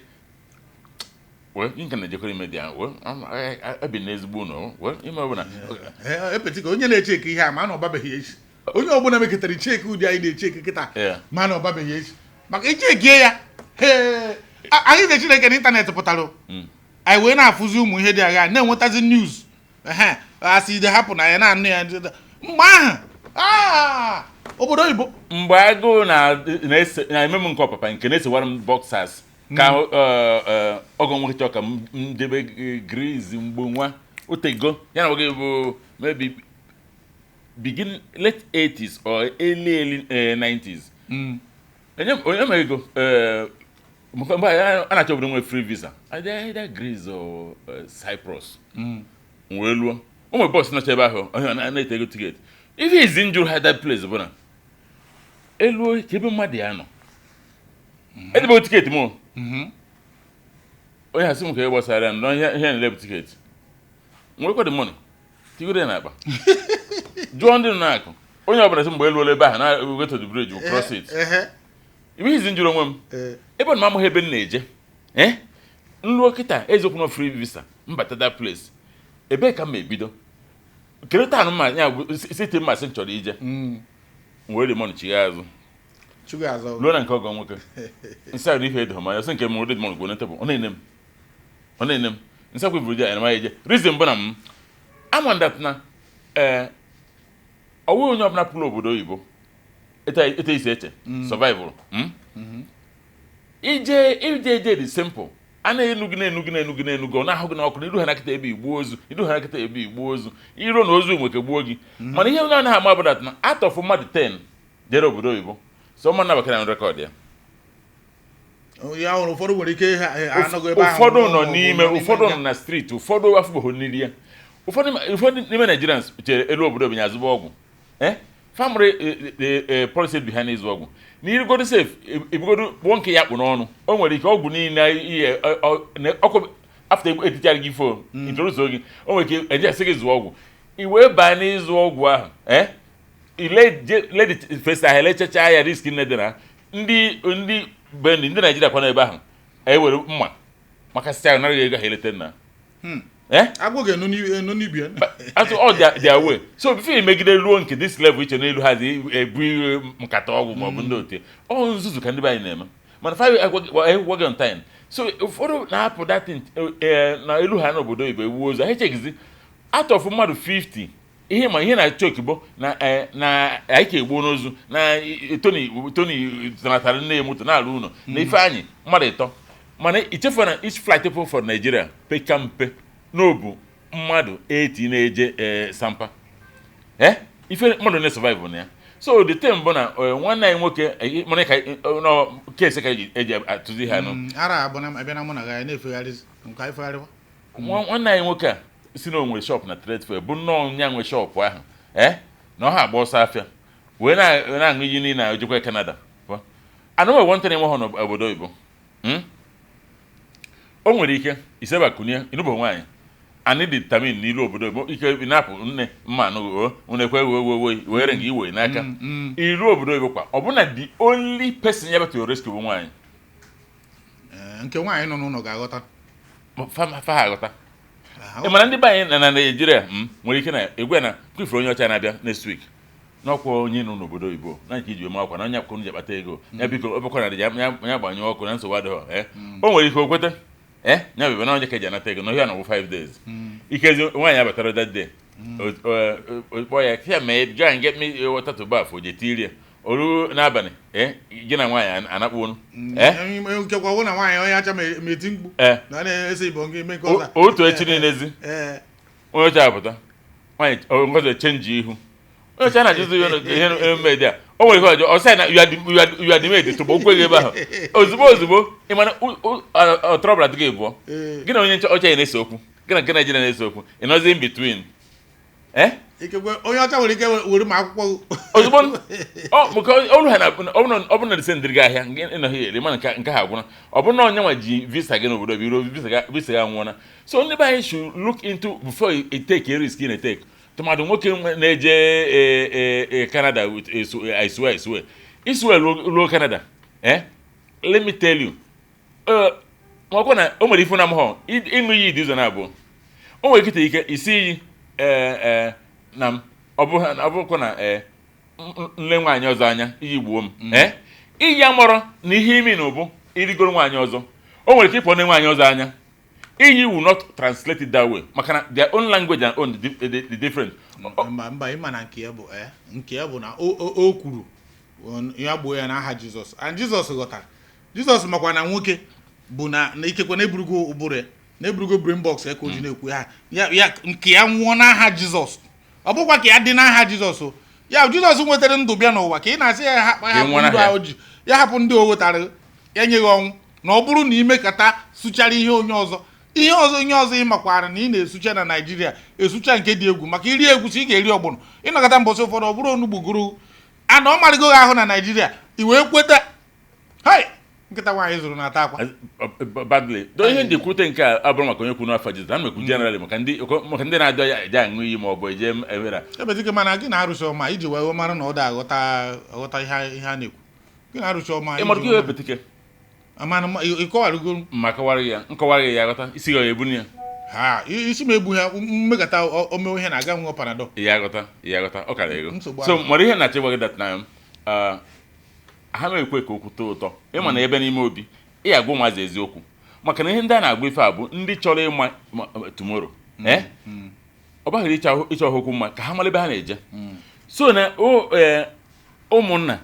nke na-ejekọrọ ime dị ahụ ebi n'ezigbo ụlọ ime ọbụla epeti ka onye na-echeki ihe a ma na ọbabeghị echi onye ọbụla mekọtara cheki ụdị anyị na-echeki kịta ma na ọbabeghị echi maka ichekie ya anyị na Chineke n'ịntanetị pụtara anyị wee na-afụzi ụmụ ihe dị agha na-enwetazi news asị ide hapụ na ya na-anụ ya mgbe ahụ obodo oyibo mgbe agụụ na-eme m nke ọpapa nke na-esewara m boxers ka ọgọ nwoke chọọ ka m debe Greece mgbe nwa otego ya na oge bụ maybe begin late 80s or early 90s onye mere ego mgbe a na-achọ obodo nwere free visa either Greece or Cyprus wee luo ụmụ bọs nọcha ebe ahụ onye na-ete ego tiketi ife izi njụrụ ha that place bụ na eluo ka ebe mmadụ ya nọ edebe tiketi m onye ha sị m ka e gbasara ya nọ ihe na-ele bụ tiketi nwekwa dị mọnụ tigoro ya n'akpa jụọ ndị nọ n'akụ onye ọbụla sị mgbe eluola ebe ahụ na go to the bridge will cross it ibe izi njụrụ onwe m ebe na m amụghị ebe m na-eje nluo kịta eziokwu na free visa mbata that place ebe ka m ebido kere taa mma ya bụ site mmasị m chọrọ ije wee rimon chigha azụ luo na nke ọgọ nwoke nsị agụ ihe edo ma ya sị nke m ụdị mọn gwo tebụl ọ na-ene m nsị akwa iburu ya ma eje reason bụ na m ama ndat na ọwụ onye ọbụla pụrụ obodo oyibo ete isi eche survival ije dị simple a na-enugu ọ na-ahụ gị n'ọkụ na iru ha nakịta ebe igbuo ozu iru na ozu nweke gbuo gị mana ihe onye anaghị ama bụ dat na atọfụ mmadụ 10 jere obodo oyibo so mma nabakara na rekọd ya ụfọdụ nwere ike ụfọdụ nọ n'ime ụfọdụ nọ na street ụfọdụ afụbụghị n'iri ya ụfọdụ n'ime Nigerians chere elu obodo obi azụba ọgwụ family policy behind ịzụ ọgwụ n'irigodo safe ebigodo kpụọ nke ya kpụ n'ọnụ o nwere ike ọgwụ niile ihe ọkụ afta etichara gị fon introduce gị o nwere ike eje asị gị zụọ ọgwụ i wee baa n'ịzụ ọgwụ ahụ ledi fesa ahụ elechacha ya risk nne dị na ndị bendi ndị Naijiria kwa n'ebe ahụ ewere mma maka sị ahụ naraghị ego ha elete nna agwọ ga-enu n'ibia atụ ọ dị awe so bifo imegide ruo nke this level iche n'elu ha dị ebu nkata ọgwụ ma ọ bụ ndị ote ọ nzuzu ka ndị be anyị na-eme mana fa agwagị on time so ụfọdụ na-apụ datin na elu ha n'obodo oyibo ewu ozu ha echegizi atọfụ mmadụ 50 ihe na-achọ okigbo na anyị ka egbuo n'ozu na Tony natara nne ya moto na-alụ ụlọ na ife anyị mmadụ ịtọ mana ichefu na each flight for Nigeria peka mpe n'obu mmadụ 80 na-eje sampa ife mmadụ na-survive na ya so the thing bụ na nwanne anyị nwoke mana ka kesi ka eji atụzi ha nụ nwanne anyị nwoke a si na o nwere shop na trade fair bụ nnọọ nya nwe shop ahụ na ọ ha agba ọsọ afịa wee na-aṅụ iyi niile na ojekwa Canada ana nwe nwantara nwe ha n'obodo oyibo o nwere ike isebakunie ịnụbụ nwaanyị anyị dị tamin n'ilu obodo oyibo ike na-apụ nne mma anụghị unekwe were nga iwe n'aka iru obodo oyibo kwa ọ bụ na the only person ya bata rescue bụ nwaanyị nke nwaanyị nọ n'ụlọ ga-aghọta fa ha aghọta mana ndị be anyị na Nigeria nwere ike na egwe na kwifere onye ọcha na-abịa next week n'ọkwa onye nọ n'obodo oyibo na nke iji akwa na onye akwụkwọ ndị ji akpata ego ya biko ọbụkwa na ya gbanyụ ọkụ na nsogbu adịghị o nwere ike o kweta nya bebe na onye ka eji anata ego n'ọhịa na 5 days ikezi nwaanyị abatara that day kpọọ ya kia mee go and get me water to bath oje tirie oru n'abalị gị na nwaanyị anakpuonu nkekwa na nwaanyị onye acha meti mkpu na na-ese ibo nke ime nke ọza otu echi n'ezi onye ọcha apụta nwaanyị ngozi chenji ihu onye ọcha na-ajụzi ihe emume dị a o nwere ihe ọjọọ ọsị na you are the maid tụgbo nkweghị ebe ahụ ozugbo ị mana trọbụl adịghị ebụọ gị na onye ọcha ya na-ese okwu gị na nke Naịjirịa na-ese okwu ị nọzi in between ikekwe onye ọcha nwere ike were m akwụkwọ ozugbo maka ọrụ ha na ọ bụ na dịse ndịrị gị ahịa ịnọghị ere mana nke ha gwụna ọ bụrụ na onye nwa ji visa gị n'obodo biro visa ya nwụọna so ndị be anyị should look into before you take a risk in a take tụmadụ nwoke na-eje Canada with isue ruo Canada let me tell you makwa na o nwere ifu na amụghọ ịṅụ iyi dị ụzọ na-abụọ o nwere ikite ike isi iyi na ọ bụrụkwa na nle nwaanyị ọzọ anya iyi gbuo m iyi amọrọ na ihe imi na ụbụ irigoro nwaanyị ọzọ o nwere ike ịpọ nne nwaanyị ọzọ anya iyi will not translate it that way maka na their own language and own the different mba ịma na nke ya bụ na o kwuru ya gbuo ya n'aha Jizọs and Jizọs ghọtara Jizọs makwa na nwoke bụ na ikekwe na-eburugo ụbụrụ ya na-eburugo brain box ya ka o ji na-ekwu ya nke ya nwụọ n'aha Jizọs ọ bụkwa ka ya dị n'aha Jizọs ya Jizọs nwetara ndụ bịa n'ụwa ka ị na-asị ya hapụ ndụ ahụ ji ya hapụ ndị o wetara ya nyeghị ọnwụ na ọ bụrụ na imekata sụchara ihe onye ọzọ ị makwara na ị na-esucha na Naịjirịa esucha nke dị egwu maka iri egwusi ị ga-eri ọgbụnụ ịnọkọta mbọsị ụfọdụ ọ bụrụ onugbu gụrụ ana ọ marịgo gị ahụ na Naịjirịa i wee kweta nkịta nwaanyị zụrụ na-ata akwa badly do ihe ndị kwute nke a abụrụ maka onye kwu n'afọ Jizọs ana mekwu generally maka ndị na-adọ ya eje aṅụ iyi ma ọ bụ eje ewera ebedike mana gị na-arụcha ọma iji wee mara na ọ da aghọta ihe a na-ekwu gị na-arụcha ọma ịmarụ gị ebetike amana ịkọwarụgo maka nkọwarị ya aghọta isi ya ebunu ya isi m egbu ha mmekọta omewe ihe na-aga nwe panadol ya aghọta ọ kara ego so mara ihe na-achịgwa gị dat na ha na-ekwe ka okwu too ụtọ ịma na ebe n'ime obi ị agwa ụmụazị eziokwu maka na ihe ndị a na-agba ife a bụ ndị chọrọ ịma tomorrow ọ baghịrị ịchọ okwu mma ka ha mara ebe ha na-eje so na ụmụnna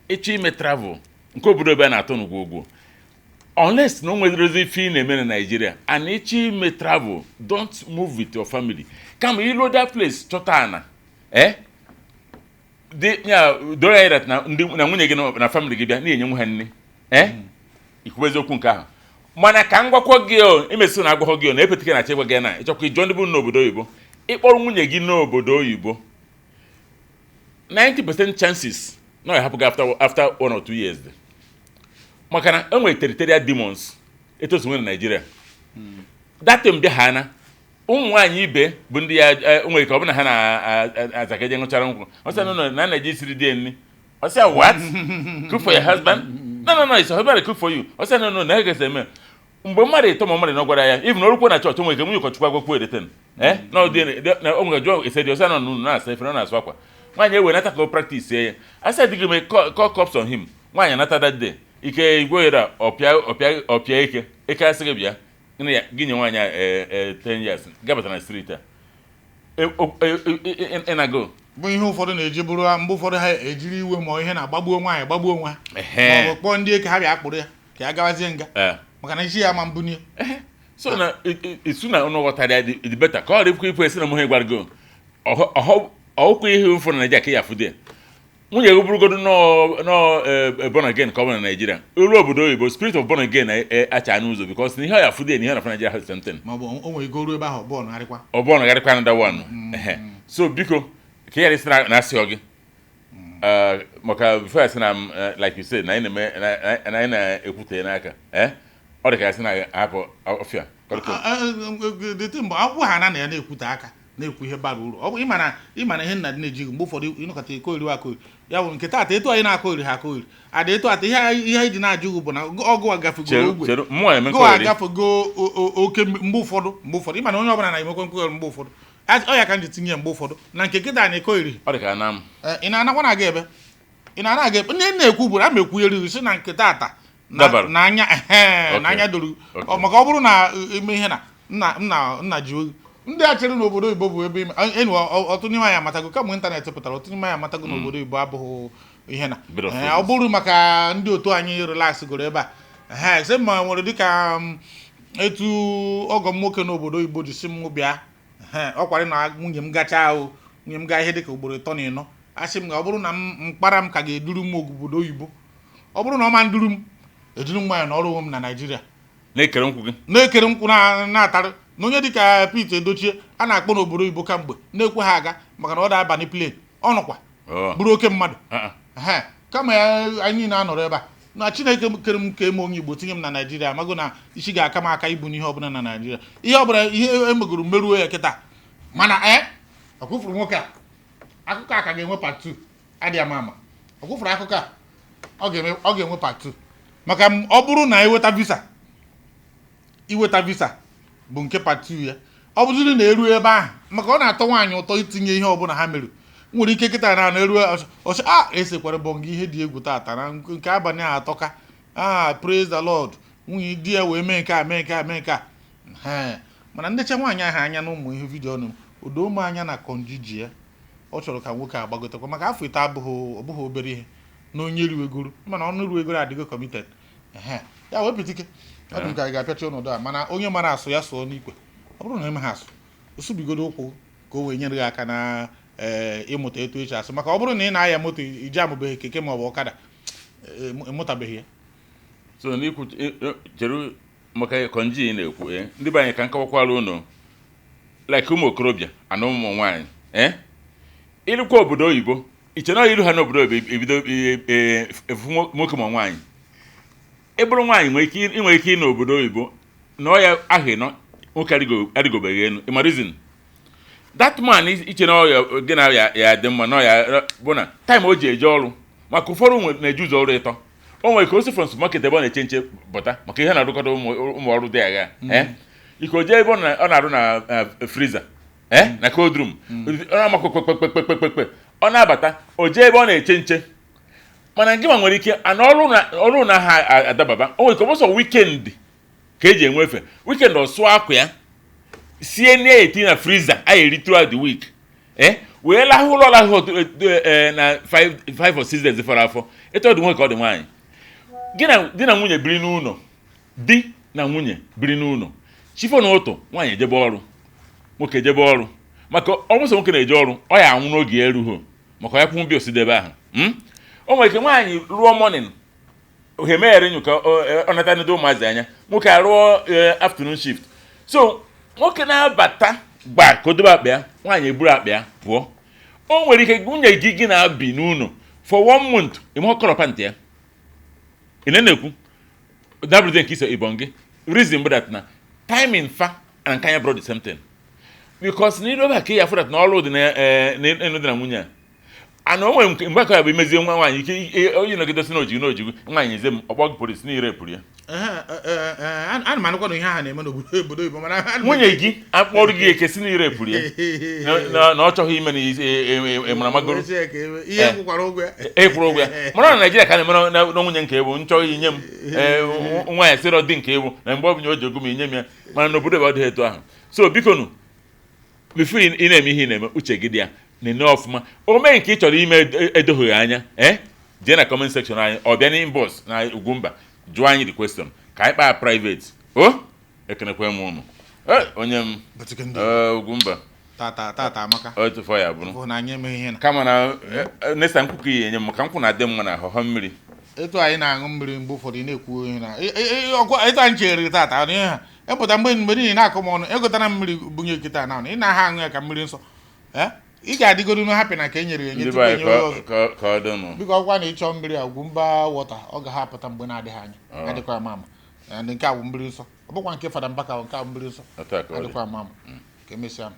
ịchọ ime travel nke obodo ebe a na-atọ n'ugwu unless na o nwere ozi ife ị na-eme na Nigeria and ịchọ ime travel don't move with your family kama ilo that place chọta ana doro ya dat na nwunye gị na family gị bịa na-enye nwe ha nne ikwube eziokwu nke ahụ mana ka m gwakwa gị emesi na agwakọ gị na epetike na achịgwa gị na ịchọkwa ịjọ ndị bụ n'obodo oyibo ịkpọrọ nwunye gị n'obodo oyibo 90% chances na ọ hapụ gị after 1 or 2 years maka na enwere territorial demons etozu nwere na Nigeria datem bịa ha na ụmụ nwaanyị ibe bụ ndị ya nwere ka ọ bụ na ha na-azaga eje ṅụchara nkwụ ọsị no na Nigeria siri dị nni ọsị what cook for your husband no it's your husband cook for you ọsị no na ga eme mgbe mmadụ ịtọ ma mmadụ na gwara ya even orukwo na chọọchị nwere ka nwunye ụkọchukwu agwakwu edeten na o nwere jụọ ese dị ọsị nọ na-asa efere na-asụ akwa nwaanyị ewe nata ka o practice ya asị adịghị m call cops on him nwaanyị nata that day ike igwe ọpịa ike asị gị bịa gị nye nwaanyị 10 years gabata na street a ịnago bụ ihe ụfọdụ na-eji bụrụ mgbe ụfọdụ ha ejiri iwe ma ihe na-agbagbuo nwaanyị gbagbuo nwa ma ọ bụ kpọọ ndị eke ha bịa akpụrụ ya ka ya gawazie nga maka na isi ya ma mbunye so na isu na ụnụ ghọtara ya dị beta ka ọ dịkwa ipu esi na mụhe gwara go ọhụkwa ihe ụfọdụ na Naịjirịa ka ya fụde nwunye gị bụrụgodo nọ born again ka ọ bụ na Nigeria olu obodo oyibo spirit of born again na-acha n'ụzọ because na ihe ọ ya fụde na ihe na Nigeria has something ma ọ bụ o nwere ego ruo ebe ahụ bọọlụ gharịkwa na dawan so biko ka ya resị na-asị ọ gị maka before I say na like you said na anyị na-ekwute n'aka ọ dị ka ya sị na hapụ ọfịa dịtị mgbe akwụkwọ ha na ya na-ekwute aka na-ekwu ihe bara uru ọ bụ ịma na ihe nna dị na-ejighị mgbe ụfọdụ ịnọkọta ekoiri akọiri ya bụ nke taata etu anyị na-akọiri ha akọiri ada etu ata ihe iji na-ajụghị bụ na ọgụ agafego ogwe gụ agafego oke mgbe ụfọdụ ịma na onye ọbụla na-emekwe nkwegoro mgbe ụfọdụ ọ ya ka m ji tinye mgbe ụfọdụ na nke kịta na ekoiri ọ dị ka na m ị na-anakwa na aga ebe ị na-ana aga ebe ndị na-ekwu bụ a ma ekwugheri si na nke taata na anya doro maka ọ bụrụ na ime ihe na nna ji oge ndị a chere n'obodo oyibo bụ ebe enyi ọtụ n'ime anyị amatago kamgbe ịntanetị pụtara ọtụ n'ime anyị amatago n'obodo oyibo abụghị ihe na ọ bụrụ maka ndị otu anyị relax goro ebe a sị ma nwere dịka etu ọgọ m nwoke n'obodo oyibo ji si m bịa ọ kwara na nwunye m gachaa ahụ nwunye m gaa ihe dịka ugboro 3 na 4 asị m ọ bụrụ na mkpara m ka ga-eduru m obodo oyibo ọ bụrụ na ọ ma nduru m eduru m nwaanyị na ọrụ m na Naịjirịa na-ekere nkwụ gị na-ekere nkwụ na-atarị na onye dịka Pete Edochie a na-akpọ n'obodo Igbo kamgbe na-ekwe ha aga maka na ọ da-abanye plane ọnụkwa bụrụ oke mmadụ kama ya anyị na-anọrọ ebe a na Chineke kere m ka eme onye Igbo tinye m na Naijiria amago na isi ga-aka m aka ibu n'ihe ọbụla na Naijiria ihe ọbụla ihe emegoro mmeruo ya kịta mana ọkwụfụrụ nwoke a akụkọ a ka ga-enwe part 2 adịghị ama ọkwụfụrụ akụkọ a ọ ga-enwe part 2 maka ọ bụrụ na iweta visa bụ nke part 2 ya ọ bụziri na eruo ebe ahụ maka ọ na-atọ nwaanyị ụtọ itinye ihe ọbụla ha mere nwere ike kịta na eruo ọsị esekwara bọngị ihe dị egwu tata na nke abalị a atọka praise the Lord nwunye di ya wee mee nke a mee nke a mana ndecha nwaanyị ahụ anya na ụmụ ihe vidiyo nụ odo ụmụ anya na konjiji ya ọ chọrọ ka nwoke agbagotekwa maka afọ ite abụghị obere ihe na onye riwegoro mana ọnụ riwegoro adịgo committed ya wepụta ike ọ dị m ka anyị ga-apịachi ọnọdụ a mana onye mara asụ ya sụọ n'ikwe ọ bụrụ na eme ha asụ osubigodo ụkwụ ka o wee nyere gị aka na ịmụta etu echi asụ maka ọ bụrụ na ị na-aya moto iji amụbeghị keke ma ọ bụ ọkada ịmụtabeghị ya so n'ikwu chere maka konji na-ekwu ndị be anyị ka nkawakwala ụnụ like ụmụ okorobịa na ụmụ nwaanyị ịlụkwa obodo oyibo iche na iru ha n'obodo oyibo ebido efu nwoke ma nwaanyị ịbụrụ nwaanyị nwere ike ị n'obodo oyibo na ọ ya ahụ nọ nwoke adịgobeghị enu ịma reason that man iche na ọya gị na ya dị mma na ya bụ na time o ji eje ọrụ maka ụfọdụ na-eje ụzọ ọrụ ịtọ o nwere ka o si from supermarket ebe ọ na-eche nche pụta maka ihe na-arụkọta ụmụ ọrụ dị agha ike o jee ebe ọ na-arụ na freezer na cold room ọ na-amakwa kpekpekpekpekpe ọ na-abata o jee ebe ọ na-eche nche mana gị ma nwere ike ana ọrụ na ha adababa o nwere ka ọbụsọ weekend ka eji enwefe weekend ọ sụọ akwa ya sie nne eti na freezer a eri throughout the week wee lahụ ụlọ lahụ na 5 or 6 days fọrọ afọ etu ọ dị nwoke ka ọ dị nwaanyị di na nwunye biri n'ụlọ di na nwunye biri n'ụlọ chifo na ụtụ nwaanyị ejebe ọrụ nwoke ejebe ọrụ maka ọbụsọ nwoke na-eje ọrụ ọ ya anwụ n'oge erughị maka ya kwụ mbi osidebe ahụ o nwere ike nwaanyị rụọ morning ohe meghere nyu ka ọ nata ndị ụmụazị anya nwoke arụọ afternoon shift so nwoke na-abata gba ka o dobe akpa ya nwaanyị eburu akpa ya pụọ o nwere ike nwunye gị na-abi n'ụlọ for 1 month ịma ọkọrọpa ntị ya ị na-ekwu dabụrụze nke iso ibon gị reason bụ that na timing fa na nke anya bụrụ the same thing because na iroba ka ya fụdat na ọrụ dị n'elu dị na nwunye a na o nwere mgbe aka ya bụ imezie nwa nwaanyị ike onye nọgidesi n'ojigo nwaanyị eze m ọgbọ gị polisi na ire pụrụ ya ana m anụkwa na ihe ahụ na-eme n'obodo Igbo mana nwunye gị akpọrọ gị eke si na ire pụrụ ya na ọ chọghị ime na ịmara magoro ịkwụrụ ụgwọ ya mara na Naijiria ka na-emere na nwunye nke ewu nchọghị inye m nwaanyị sịrọ dị nke ewu na mgbe ọ bụla o ji ogu m inye m ya mana n'obodo ebe ọ dịghị etu ahụ so biko nụ bifo ị na-eme ihe ị na-eme uche gị dị ya na-ene ọfụma o mee nke ị chọrọ ime edoghị anya jee na comment section anyị ọ bịa n'inbox na Ugwumba jụọ anyị the question ka anyị kpaa private ekenekwe m ụnụ onye m Ugwumba tata amaka otu fọ ya bụrụ na anyị emeghị ihe kama na nesa nkwụ ya enye m maka nkwụ na-adị mma na ahụhọ mmiri etu anyị na-aṅụ mmiri mgbe ụfọdụ na-ekwu ihe na etu anyị chere tata ihe ha epụta mgbe niile na-akụ m ọnụ egotara mmiri bunye kịta na ị na-aha aṅụ ya ka mmiri nsọ ị ga-adịgoro na hapụ na ka e nyere ya enye tupu enye ọzọ biko ọkwa na ịchọ mmiri a Ugwumba wọta ọ ga-ahapụta mgbe na-adịghị anya adịkwa ama nke a bụ mmiri nsọ ọ bụkwa nke Fada Mbaka nke a bụ mmiri nsọ adịkwa ama ka emesịa